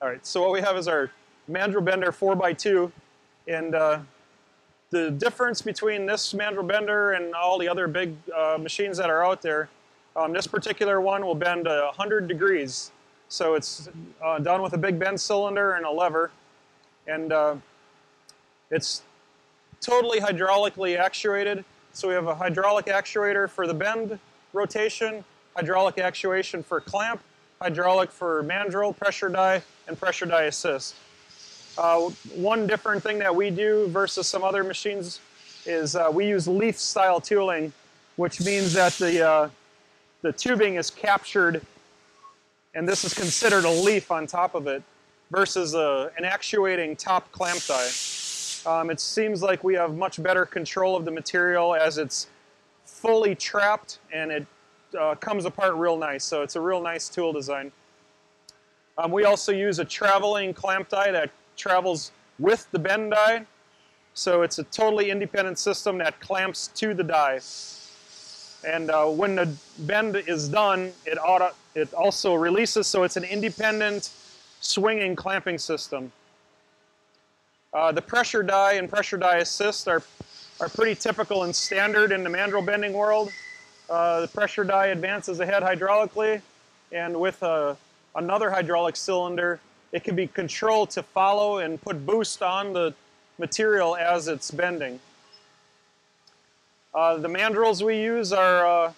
All right, so what we have is our Mandrel bender 4x2, and the difference between this Mandrel bender and all the other big machines that are out there, this particular one will bend 100 degrees. So it's done with a big bend cylinder and a lever, and it's totally hydraulically actuated. So we have a hydraulic actuator for the bend rotation, hydraulic actuation for clamp, hydraulic for mandrel, pressure die, and pressure die assist. One different thing that we do versus some other machines is we use leaf style tooling, which means that the tubing is captured, and this is considered a leaf on top of it, versus an actuating top clamp die. It seems like we have much better control of the material as it's fully trapped, and it comes apart real nice. So it's a real nice tool design. We also use a traveling clamp die that travels with the bend die. So it's a totally independent system that clamps to the die. And when the bend is done, it also releases, so it's an independent swinging clamping system. The pressure die and pressure die assist are pretty typical and standard in the mandrel bending world. The pressure die advances ahead hydraulically, and with another hydraulic cylinder, it can be controlled to follow and put boost on the material as it's bending. The mandrels we use are,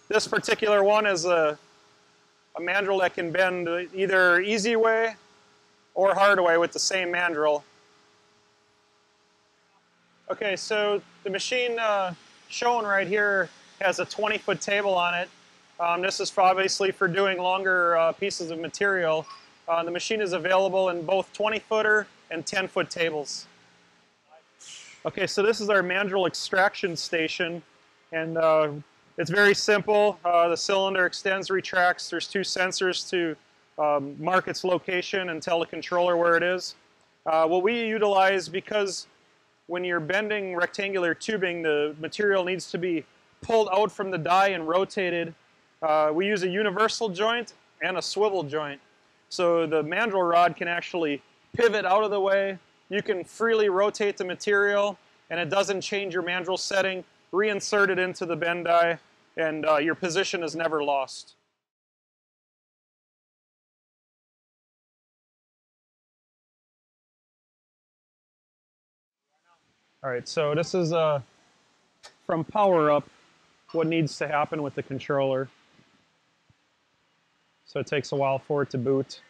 this particular one is a mandrel that can bend either easy way or hard way with the same mandrel. Okay, so the machine shown right here has a 20-foot table on it. This is obviously for doing longer pieces of material. The machine is available in both 20-footer and 10-foot tables. Okay, so this is our mandrel extraction station, and it's very simple. The cylinder extends, retracts. There's two sensors to mark its location and tell the controller where it is. What we utilize, because when you're bending rectangular tubing, the material needs to be pulled out from the die and rotated. We use a universal joint and a swivel joint. So the mandrel rod can actually pivot out of the way. You can freely rotate the material, and it doesn't change your mandrel setting. Reinsert it into the bend die, and your position is never lost. All right, so this is from power up what needs to happen with the controller. So it takes a while for it to boot.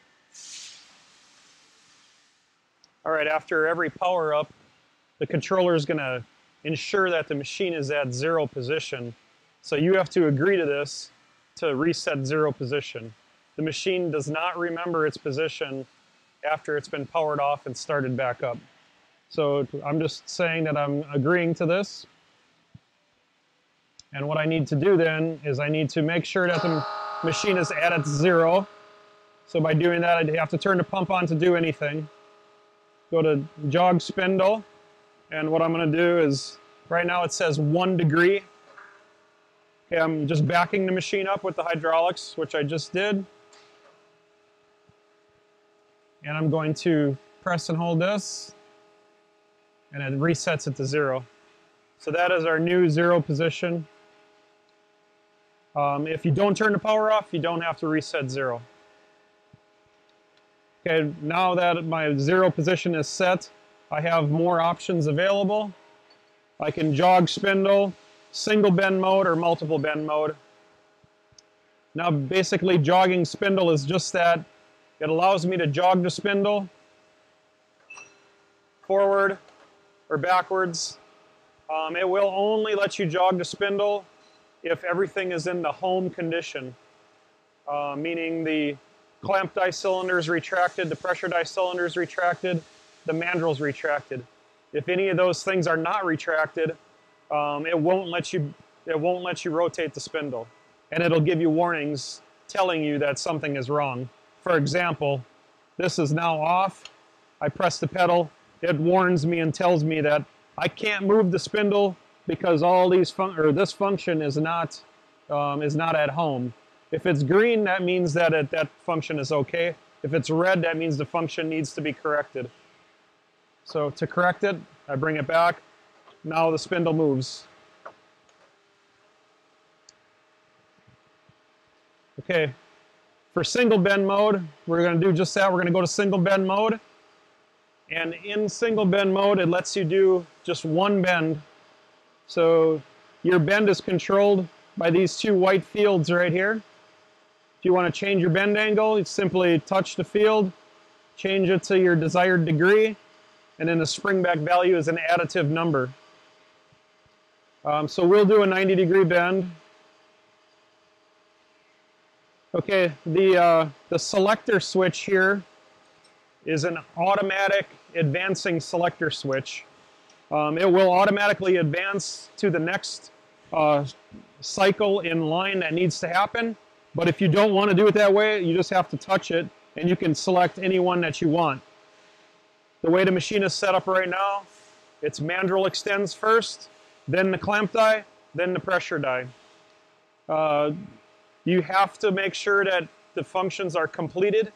All right, after every power up, the controller is going to ensure that the machine is at 0 position. So you have to agree to this to reset 0 position. The machine does not remember its position after it's been powered off and started back up. So I'm just saying that I'm agreeing to this. And what I need to do then is I need to make sure that the machine is at its 0. So by doing that, I'd have to turn the pump on to do anything. Go to jog spindle, and what I'm going to do is, right now it says 1 degree. Okay, I'm just backing the machine up with the hydraulics, which I just did. And I'm going to press and hold this, and it resets it to 0. So that is our new 0 position. If you don't turn the power off, you don't have to reset 0. Okay, now that my 0 position is set, I have more options available. I can jog spindle, single bend mode, or multiple bend mode. Now basically jogging spindle is just that. It allows me to jog the spindle forward or backwards. It will only let you jog the spindle if everything is in the home condition, meaning the clamp die cylinder is retracted, the pressure die cylinder is retracted, the mandrel is retracted. If any of those things are not retracted, it won't let you rotate the spindle, and it'll give you warnings telling you that something is wrong. For example, this is now off. I press the pedal. It warns me and tells me that I can't move the spindle because all these this function is not at home. If it's green, that means that that function is okay. If it's red, that means the function needs to be corrected. So to correct it, I bring it back. Now the spindle moves. Okay, for single bend mode, we're going to do just that. We're going to go to single bend mode. And in single bend mode, it lets you do just one bend. So your bend is controlled by these two white fields right here. If you want to change your bend angle, you simply touch the field, change it to your desired degree, and then the spring back value is an additive number. So we'll do a 90-degree bend. Okay, the selector switch here is an automatic advancing selector switch. It will automatically advance to the next cycle in line that needs to happen. But if you don't want to do it that way, you just have to touch it, and you can select any one that you want. The way the machine is set up right now, its mandrel extends first, then the clamp die, then the pressure die. You have to make sure that the functions are completed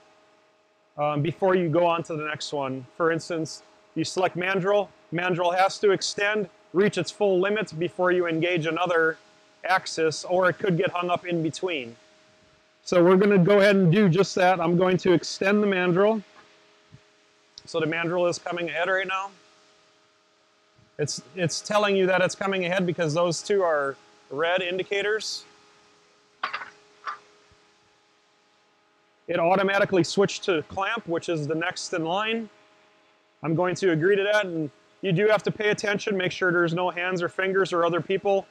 before you go on to the next one. For instance, you select mandrel. Mandrel has to extend, reach its full limits before you engage another axis, or it could get hung up in between. So we're going to go ahead and do just that. I'm going to extend the mandrel. So the mandrel is coming ahead right now. It's telling you that it's coming ahead because those two are red indicators. It automatically switched to clamp, which is the next in line. I'm going to agree to that, and you do have to pay attention, make sure there's no hands or fingers or other people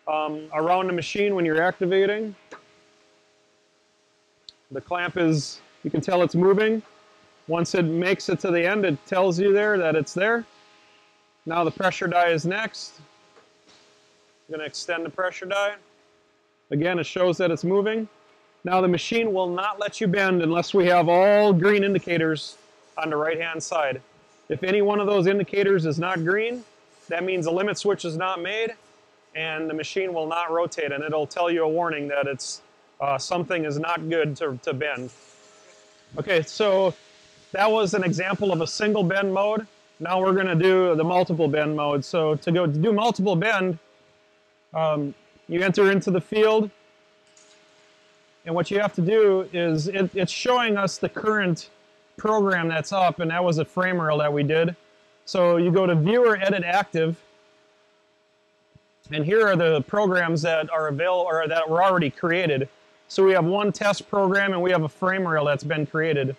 around the machine when you're activating. The clamp is, you can tell it's moving. Once it makes it to the end, it tells you there that it's there. Now the pressure die is next. I'm going to extend the pressure die. Again, it shows that it's moving. Now the machine will not let you bend unless we have all green indicators on the right-hand side. If any one of those indicators is not green, that means the limit switch is not made, and the machine will not rotate, and it'll tell you a warning that it's something is not good to bend. Okay, so that was an example of a single bend mode. Now we're going to do the multiple bend mode. So to do multiple bend, you enter into the field, and what you have to do is it's showing us the current program that's up, and that was a frame rail that we did. So you go to Viewer, Edit Active, and here are the programs that are available or that were already created. So we have one test program and we have a frame rail that's been created.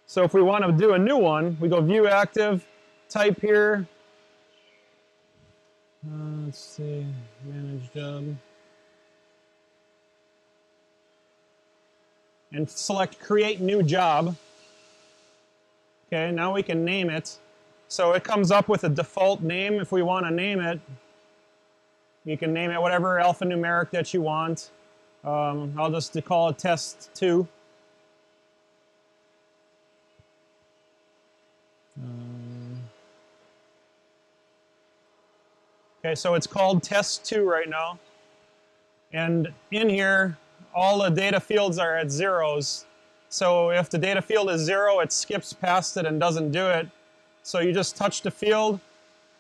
So if we want to do a new one, we go View Active, type here. Let's see, Manage Job. And select Create New Job. Okay, now we can name it. So it comes up with a default name if we want to name it. You can name it whatever alphanumeric that you want. I'll just call it Test 2. Okay, so it's called Test 2 right now. And in here, all the data fields are at zeros. So if the data field is 0, it skips past it and doesn't do it. So you just touch the field.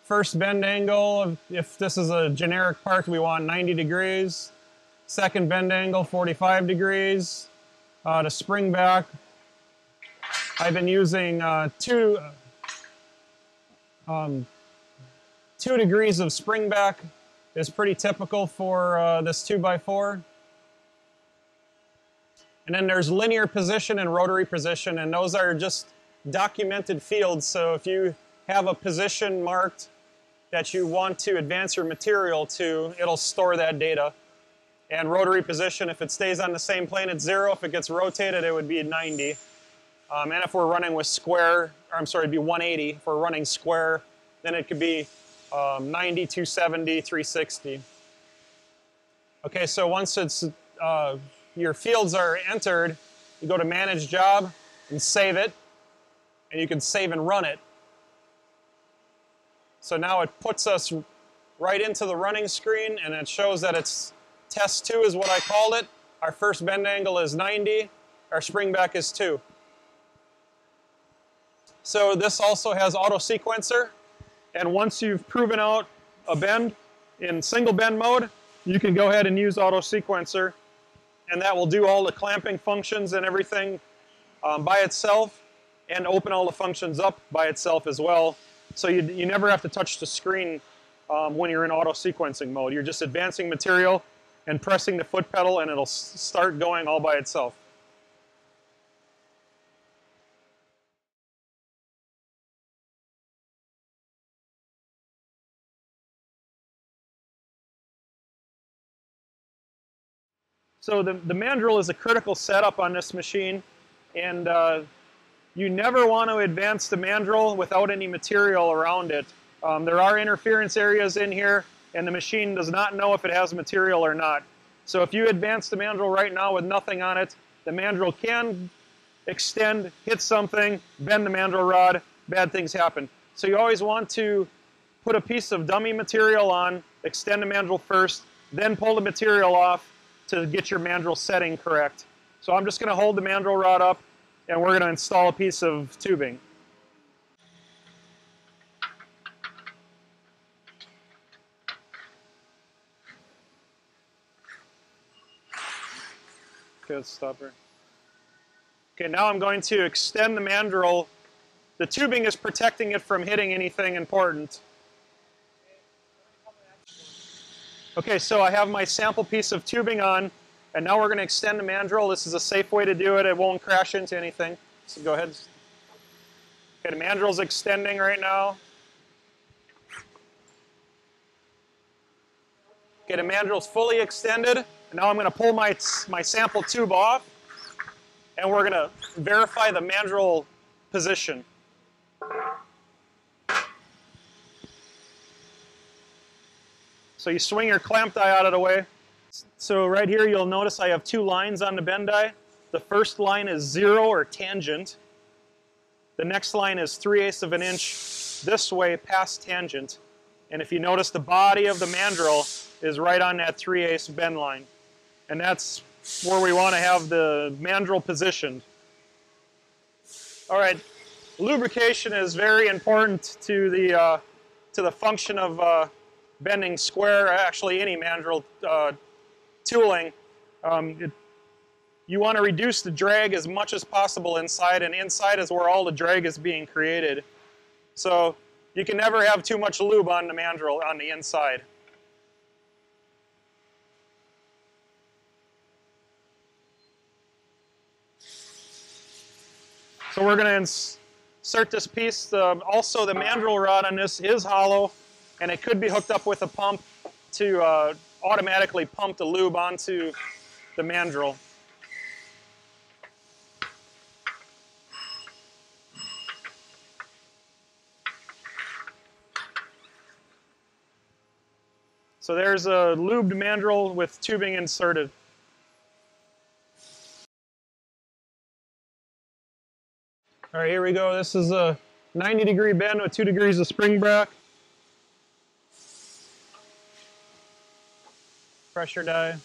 First bend angle, if this is a generic part, we want 90 degrees. Second bend angle, 45 degrees. To spring back, I've been using 2 degrees of spring back is pretty typical for this 2x4. And then there's linear position and rotary position, and those are just documented fields. So if you have a position marked that you want to advance your material to, it'll store that data. And rotary position, if it stays on the same plane, it's 0. If it gets rotated, it would be 90. And if we're running with square, or I'm sorry, it'd be 180. If we're running square, then it could be 90, 270, 360. Okay, so once it's your fields are entered, you go to Manage Job and save it, and you can save and run it. So now it puts us right into the running screen, and it shows that it's Test 2 is what I called it. Our first bend angle is 90. Our spring back is 2. So this also has auto sequencer. And once you've proven out a bend in single bend mode, you can go ahead and use auto sequencer. And that will do all the clamping functions and everything by itself, and open all the functions up by itself as well. So you never have to touch the screen when you're in auto sequencing mode. You're just advancing material and pressing the foot pedal, and it'll start going all by itself. So the mandrel is a critical setup on this machine, and you never want to advance the mandrel without any material around it. There are interference areas in here, and the machine does not know if it has material or not. So if you advance the mandrel right now with nothing on it, the mandrel can extend, hit something, bend the mandrel rod, bad things happen. So you always want to put a piece of dummy material on, extend the mandrel first, then pull the material off to get your mandrel setting correct. So I'm just going to hold the mandrel rod up, and we're going to install a piece of tubing. Okay, let's stop here. Okay, now I'm going to extend the mandrel. The tubing is protecting it from hitting anything important. Okay, so I have my sample piece of tubing on, and now we're going to extend the mandrel. This is a safe way to do it. It won't crash into anything. So go ahead. Okay, the mandrel's extending right now. Okay, the mandrel's fully extended. And now I'm going to pull my sample tube off, and we're going to verify the mandrel position. So you swing your clamp die out of the way. So right here you'll notice I have 2 lines on the bend die. The first line is 0 or tangent. The next line is 3/8 of an inch this way past tangent. And if you notice, the body of the mandrel is right on that 3/8 bend line. And that's where we want to have the mandrel positioned. All right, lubrication is very important to the function of bending square, actually any mandrel tooling. You want to reduce the drag as much as possible inside, and inside is where all the drag is being created. So you can never have too much lube on the mandrel on the inside. So we're going to insert this piece. Also, the mandrel rod on this is hollow, and it could be hooked up with a pump to automatically pump the lube onto the mandrel. So there's a lubed mandrel with tubing inserted. All right, here we go. This is a 90-degree bend with 2 degrees of spring back. Pressure die.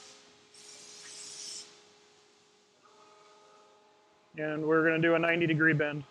And we're going to do a 90-degree bend.